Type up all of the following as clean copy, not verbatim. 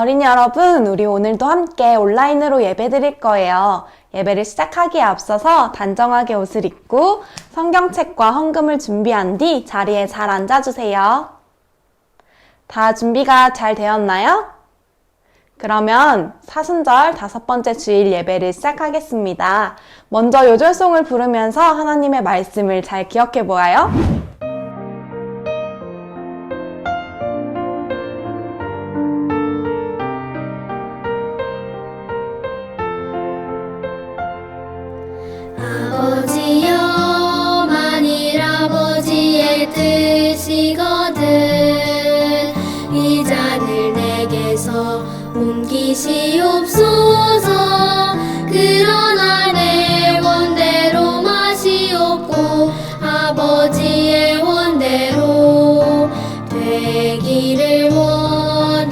어린이 여러분, 우리 오늘도 함께 온라인으로 예배 드릴 거예요. 예배를 시작하기에 앞서서 단정하게 옷을 입고 성경책과 헌금을 준비한 뒤 자리에 잘 앉아주세요. 다 준비가 잘 되었나요? 그러면 사순절 5번째 주일 예배를 시작하겠습니다. 먼저 요절송을 부르면서 하나님의 말씀을 잘 기억해 보아요. 아버지여 만일 아버지의 뜻이거든 이 잔을 내게서 옮기시옵소서. 그러나 내 원대로 마시옵고 아버지의 원대로 되기를 원하나이다.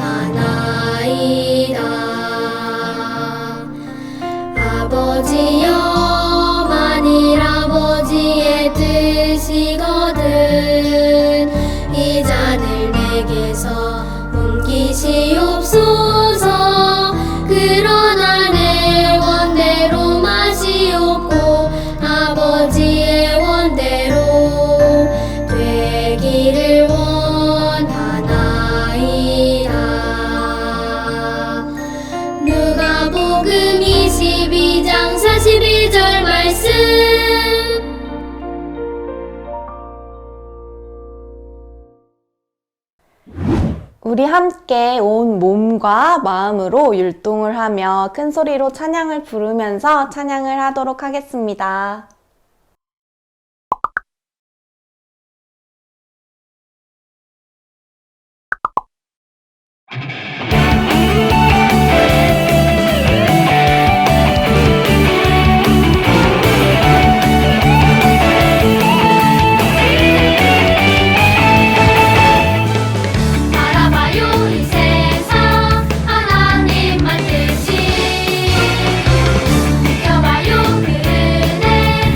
아버지여 만일 아버지의 뜻이거든 이 잔을 내게서 옮기시옵소서. 그러나 내 원대로 마시옵고 아버지의 원대로 되기를 원하나이다. 누가복음 22장 42절 말씀. 우리 함께 온 몸과 마음으로 율동을 하며 큰 소리로 찬양을 부르면서 찬양을 하도록 하겠습니다. 바라봐요 이 세상 하나님만 뜻이 느껴봐요 그 은혜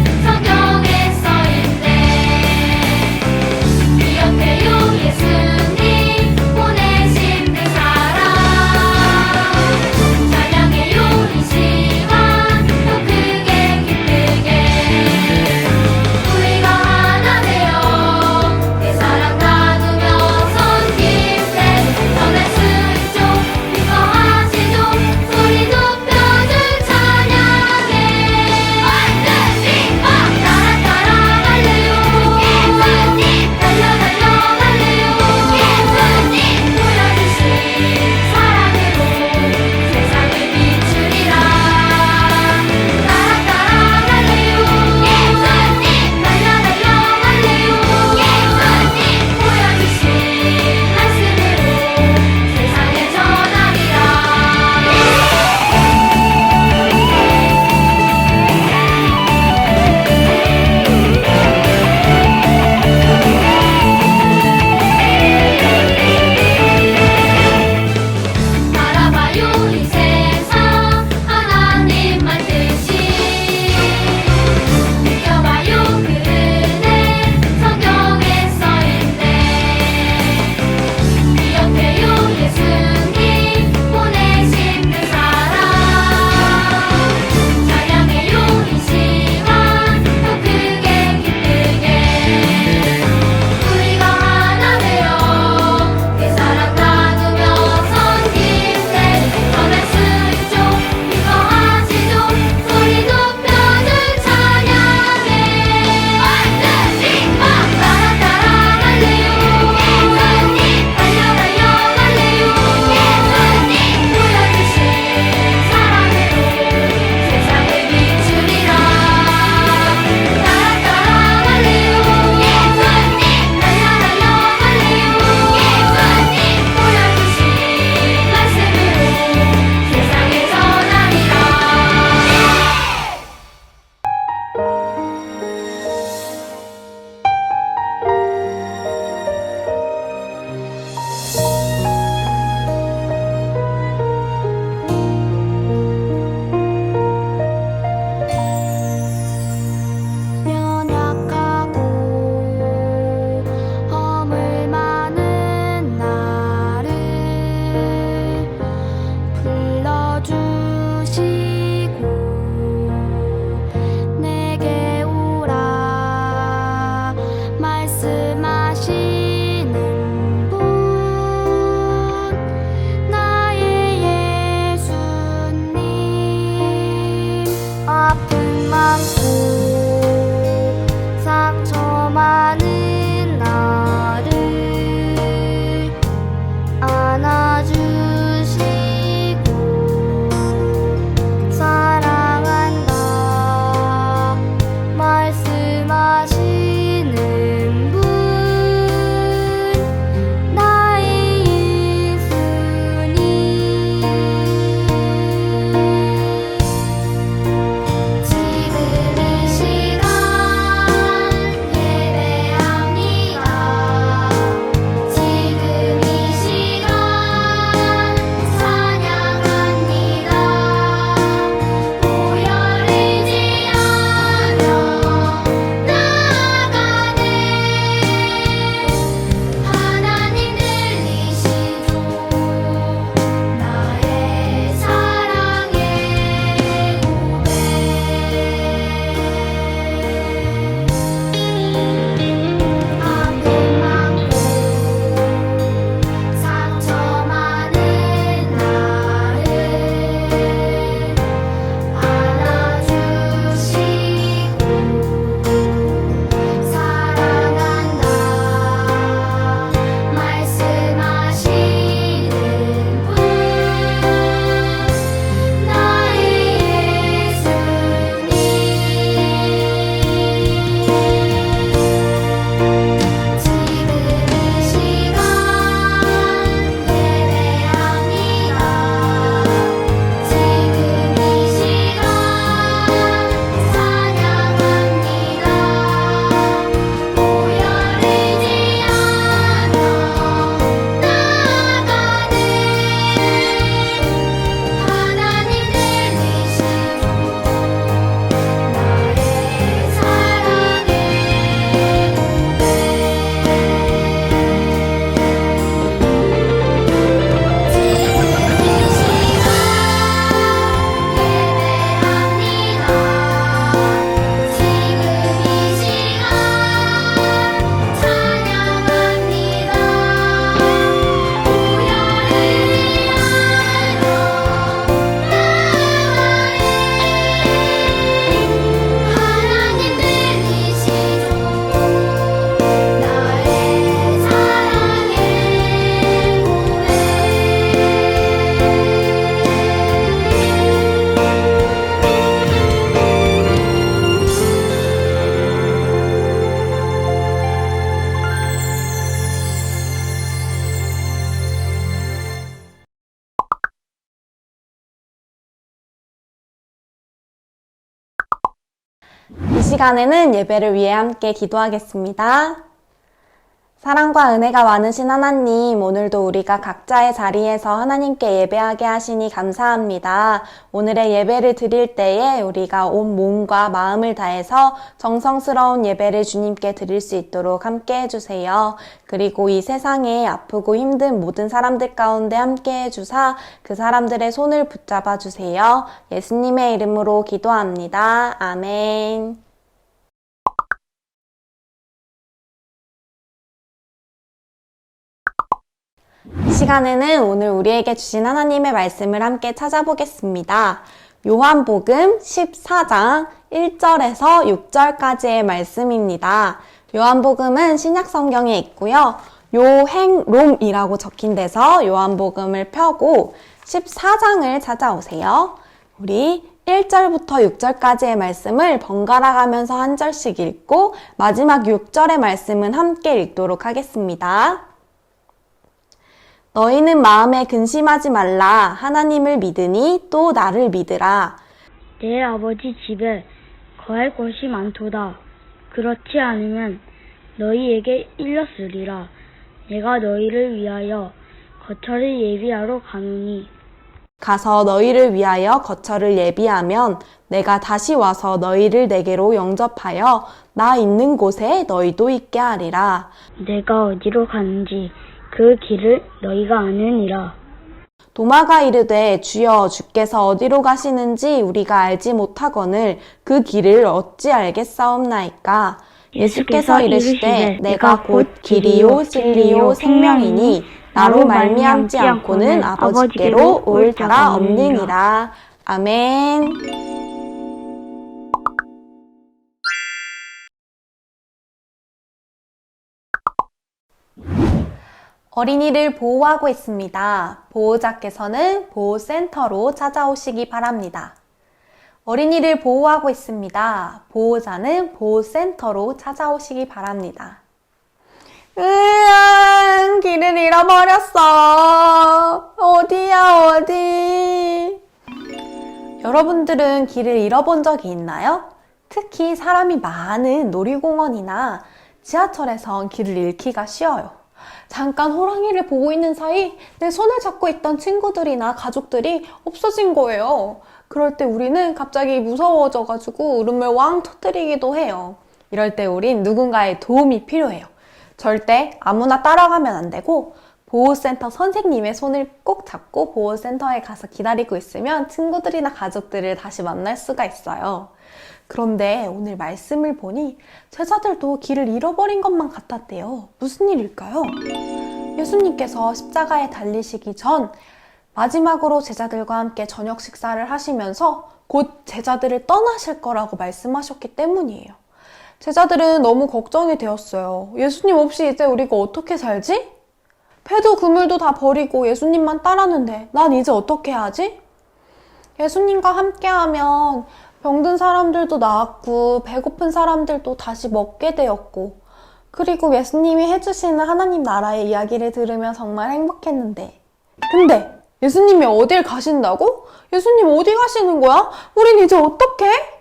시간에는 예배를 위해 함께 기도하겠습니다. 사랑과 은혜가 많으신 하나님, 오늘도 우리가 각자의 자리에서 하나님께 예배하게 하시니 감사합니다. 오늘의 예배를 드릴 때에 우리가 온 몸과 마음을 다해서 정성스러운 예배를 주님께 드릴 수 있도록 함께 해주세요. 그리고 이 세상에 아프고 힘든 모든 사람들 가운데 함께 해주사 그 사람들의 손을 붙잡아 주세요. 예수님의 이름으로 기도합니다. 아멘. 이 시간에는 오늘 우리에게 주신 하나님의 말씀을 함께 찾아보겠습니다. 요한복음 14장 1절에서 6절까지의 말씀입니다. 요한복음은 신약성경에 있고요. 요행롬이라고 적힌 데서 요한복음을 펴고 14장을 찾아오세요. 우리 1절부터 6절까지의 말씀을 번갈아 가면서 한 절씩 읽고 마지막 6절의 말씀은 함께 읽도록 하겠습니다. 너희는 마음에 근심하지 말라. 하나님을 믿으니 또 나를 믿으라. 내 아버지 집에 거할 곳이 많도다. 그렇지 않으면 너희에게 일렀으리라. 내가 너희를 위하여 거처를 예비하러 가노니 가서 너희를 위하여 거처를 예비하면 내가 다시 와서 너희를 내게로 영접하여 나 있는 곳에 너희도 있게 하리라. 내가 어디로 가는지 그 길을 너희가 아느니라. 도마가 이르되 주여 주께서 어디로 가시는지 우리가 알지 못하거늘 그 길을 어찌 알겠사옵나이까. 예수께서 이르시되 내가 곧 길이요 진리요 생명이니 나로 말미암지 않고는 아버지께로 올 자가 없느니라. 아멘. 어린이를 보호하고 있습니다. 보호자께서는 보호센터로 찾아오시기 바랍니다. 어린이를 보호하고 있습니다. 보호자는 보호센터로 찾아오시기 바랍니다. 길을 잃어버렸어. 어디야, 어디? 여러분들은 길을 잃어본 적이 있나요? 특히 사람이 많은 놀이공원이나 지하철에선 길을 잃기가 쉬워요. 잠깐 호랑이를 보고 있는 사이 내 손을 잡고 있던 친구들이나 가족들이 없어진 거예요. 그럴 때 우리는 갑자기 무서워져가지고 울음을 왕 터뜨리기도 해요. 이럴 때 우린 누군가의 도움이 필요해요. 절대 아무나 따라가면 안 되고 보호센터 선생님의 손을 꼭 잡고 보호센터에 가서 기다리고 있으면 친구들이나 가족들을 다시 만날 수가 있어요. 그런데 오늘 말씀을 보니 제자들도 길을 잃어버린 것만 같았대요. 무슨 일일까요? 예수님께서 십자가에 달리시기 전 마지막으로 제자들과 함께 저녁 식사를 하시면서 곧 제자들을 떠나실 거라고 말씀하셨기 때문이에요. 제자들은 너무 걱정이 되었어요. 예수님 없이 이제 우리가 어떻게 살지? 배도 그물도 다 버리고 예수님만 따랐는데 난 이제 어떻게 하지? 예수님과 함께하면 병든 사람들도 나았고 배고픈 사람들도 다시 먹게 되었고 그리고 예수님이 해주시는 하나님 나라의 이야기를 들으며 정말 행복했는데 근데 예수님이 어딜 가신다고? 예수님 어디 가시는 거야? 우린 이제 어떡해?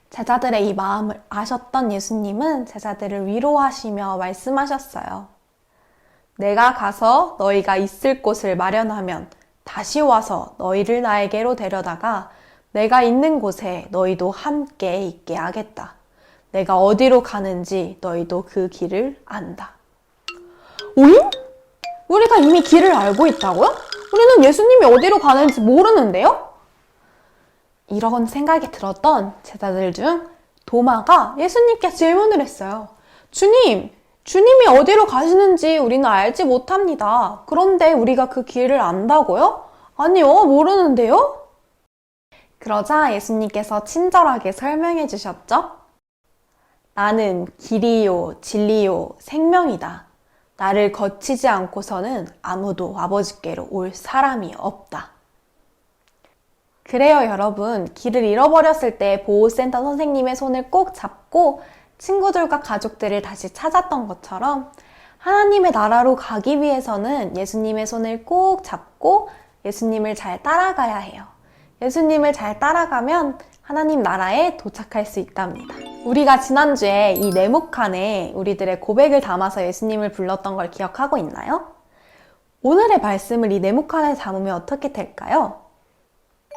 제자들의 이 마음을 아셨던 예수님은 제자들을 위로하시며 말씀하셨어요. 내가 가서 너희가 있을 곳을 마련하면 다시 와서 너희를 나에게로 데려다가 내가 있는 곳에 너희도 함께 있게 하겠다. 내가 어디로 가는지 너희도 그 길을 안다. 오잉? 우리가 이미 길을 알고 있다고요? 우리는 예수님이 어디로 가는지 모르는데요? 이런 생각이 들었던 제자들 중 도마가 예수님께 질문을 했어요. 주님이 어디로 가시는지 우리는 알지 못합니다. 그런데 우리가 그 길을 안다고요? 아니요, 모르는데요? 그러자 예수님께서 친절하게 설명해 주셨죠? 나는 길이요, 진리요, 생명이다. 나를 거치지 않고서는 아무도 아버지께로 올 사람이 없다. 그래요, 여러분. 길을 잃어버렸을 때 보호센터 선생님의 손을 꼭 잡고 친구들과 가족들을 다시 찾았던 것처럼 하나님의 나라로 가기 위해서는 예수님의 손을 꼭 잡고 예수님을 잘 따라가야 해요. 예수님을 잘 따라가면 하나님 나라에 도착할 수 있답니다. 우리가 지난주에 이 네모칸에 우리들의 고백을 담아서 예수님을 불렀던 걸 기억하고 있나요? 오늘의 말씀을 이 네모칸에 담으면 어떻게 될까요?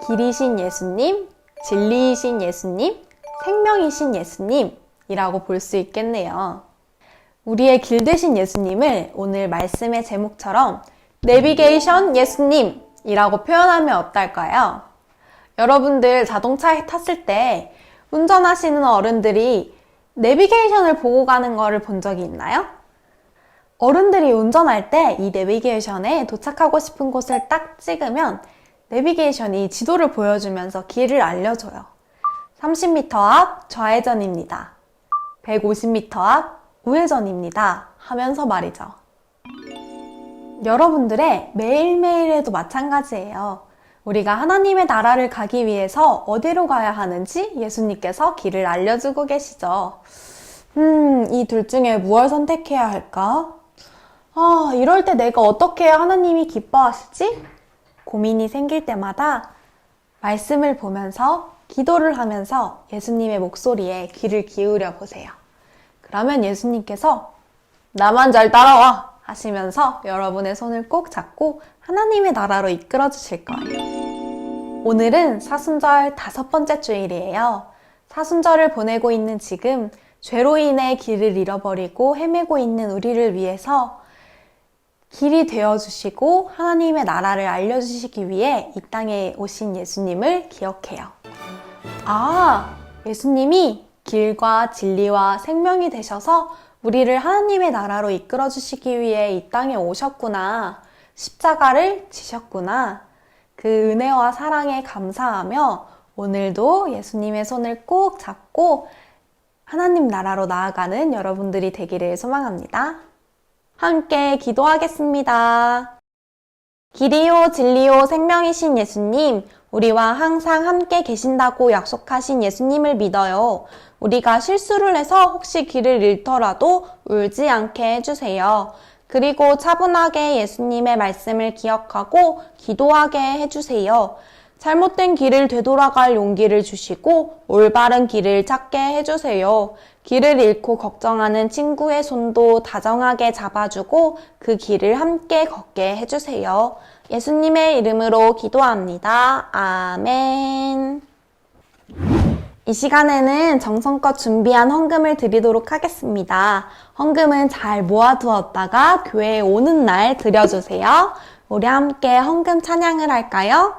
길이신 예수님, 진리이신 예수님, 생명이신 예수님이라고 볼 수 있겠네요. 우리의 길 되신 예수님을 오늘 말씀의 제목처럼 내비게이션 예수님이라고 표현하면 어떨까요? 여러분들 자동차에 탔을 때 운전하시는 어른들이 내비게이션을 보고 가는 거를 본 적이 있나요? 어른들이 운전할 때 이 내비게이션에 도착하고 싶은 곳을 딱 찍으면 내비게이션이 지도를 보여주면서 길을 알려줘요. 30m 앞 좌회전입니다. 150m 앞 우회전입니다. 하면서 말이죠. 여러분들의 매일매일에도 마찬가지예요. 우리가 하나님의 나라를 가기 위해서 어디로 가야 하는지 예수님께서 길을 알려주고 계시죠. 이 둘 중에 무엇을 선택해야 할까? 이럴 때 내가 어떻게 해야 하나님이 기뻐하시지? 고민이 생길 때마다 말씀을 보면서 기도를 하면서 예수님의 목소리에 귀를 기울여 보세요. 그러면 예수님께서 나만 잘 따라와 하시면서 여러분의 손을 꼭 잡고 하나님의 나라로 이끌어 주실 거예요. 오늘은 사순절 5번째 주일이에요. 사순절을 보내고 있는 지금 죄로 인해 길을 잃어버리고 헤매고 있는 우리를 위해서 길이 되어주시고 하나님의 나라를 알려주시기 위해 이 땅에 오신 예수님을 기억해요. 예수님이 길과 진리와 생명이 되셔서 우리를 하나님의 나라로 이끌어 주시기 위해 이 땅에 오셨구나. 십자가를 지셨구나. 그 은혜와 사랑에 감사하며 오늘도 예수님의 손을 꼭 잡고 하나님 나라로 나아가는 여러분들이 되기를 소망합니다. 함께 기도하겠습니다. 길이요 진리요 생명이신 예수님, 우리와 항상 함께 계신다고 약속하신 예수님을 믿어요. 우리가 실수를 해서 혹시 길을 잃더라도 울지 않게 해주세요. 그리고 차분하게 예수님의 말씀을 기억하고 기도하게 해주세요. 잘못된 길을 되돌아갈 용기를 주시고 올바른 길을 찾게 해주세요. 길을 잃고 걱정하는 친구의 손도 다정하게 잡아주고 그 길을 함께 걷게 해주세요. 예수님의 이름으로 기도합니다. 아멘. 이 시간에는 정성껏 준비한 헌금을 드리도록 하겠습니다. 헌금은 잘 모아두었다가 교회에 오는 날 드려주세요. 우리 함께 헌금 찬양을 할까요?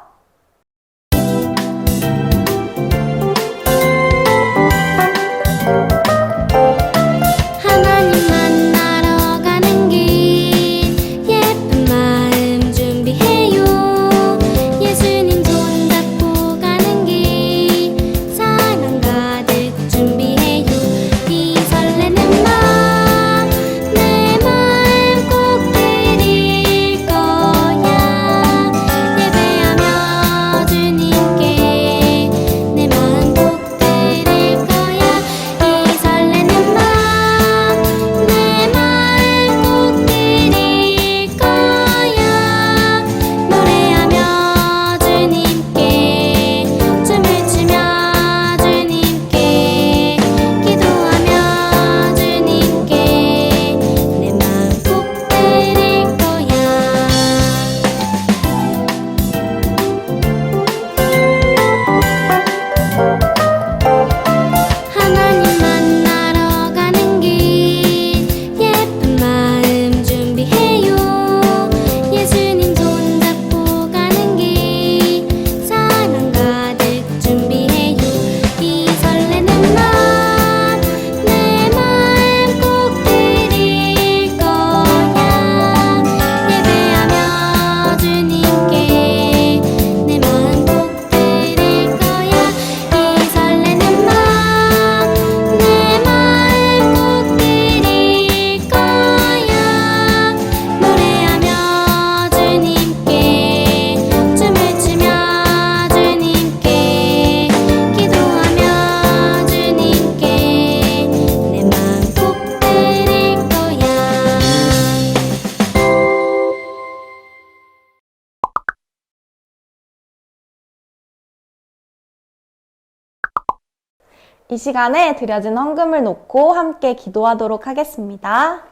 하나님 만나러 가는 길 예쁜 마음 준비해요. 예수님 손 잡고 가는 길 사랑 가득 준비해요. 이 설레는 마음 내 마음 꼭 드릴 거야. 예배하며 이 시간에 드려진 헌금을 놓고 함께 기도하도록 하겠습니다.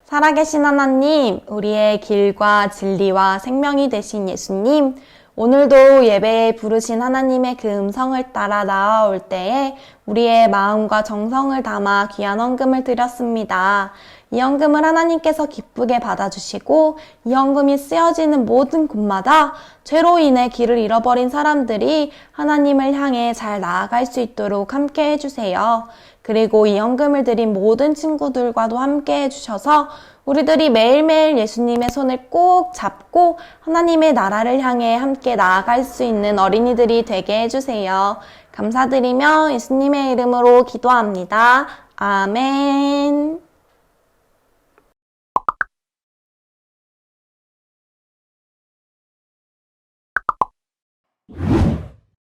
살아계신 하나님, 우리의 길과 진리와 생명이 되신 예수님, 오늘도 예배에 부르신 하나님의 그 음성을 따라 나아올 때에 우리의 마음과 정성을 담아 귀한 헌금을 드렸습니다. 이 헌금을 하나님께서 기쁘게 받아주시고 이 헌금이 쓰여지는 모든 곳마다 죄로 인해 길을 잃어버린 사람들이 하나님을 향해 잘 나아갈 수 있도록 함께 해주세요. 그리고 이 헌금을 드린 모든 친구들과도 함께 해주셔서 우리들이 매일매일 예수님의 손을 꼭 잡고 하나님의 나라를 향해 함께 나아갈 수 있는 어린이들이 되게 해주세요. 감사드리며 예수님의 이름으로 기도합니다. 아멘.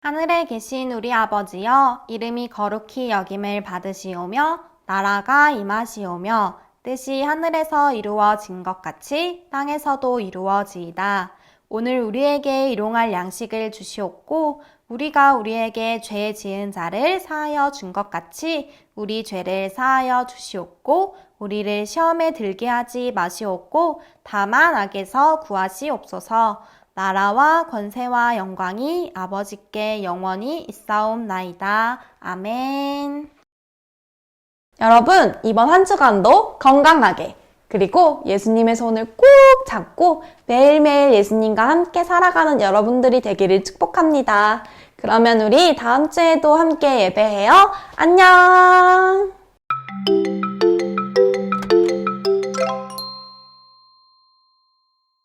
하늘에 계신 우리 아버지여, 이름이 거룩히 여김을 받으시오며 나라가 임하시오며 뜻이 하늘에서 이루어진 것 같이 땅에서도 이루어지이다. 오늘 우리에게 일용할 양식을 주시옵고 우리가 우리에게 죄 지은 자를 사하여 준 것 같이 우리 죄를 사하여 주시옵고 우리를 시험에 들게 하지 마시옵고 다만 악에서 구하시옵소서. 나라와 권세와 영광이 아버지께 영원히 있사옵나이다. 아멘. 여러분, 이번 한 주간도 건강하게 그리고 예수님의 손을 꼭 잡고 매일매일 예수님과 함께 살아가는 여러분들이 되기를 축복합니다. 그러면 우리 다음 주에도 함께 예배해요. 안녕!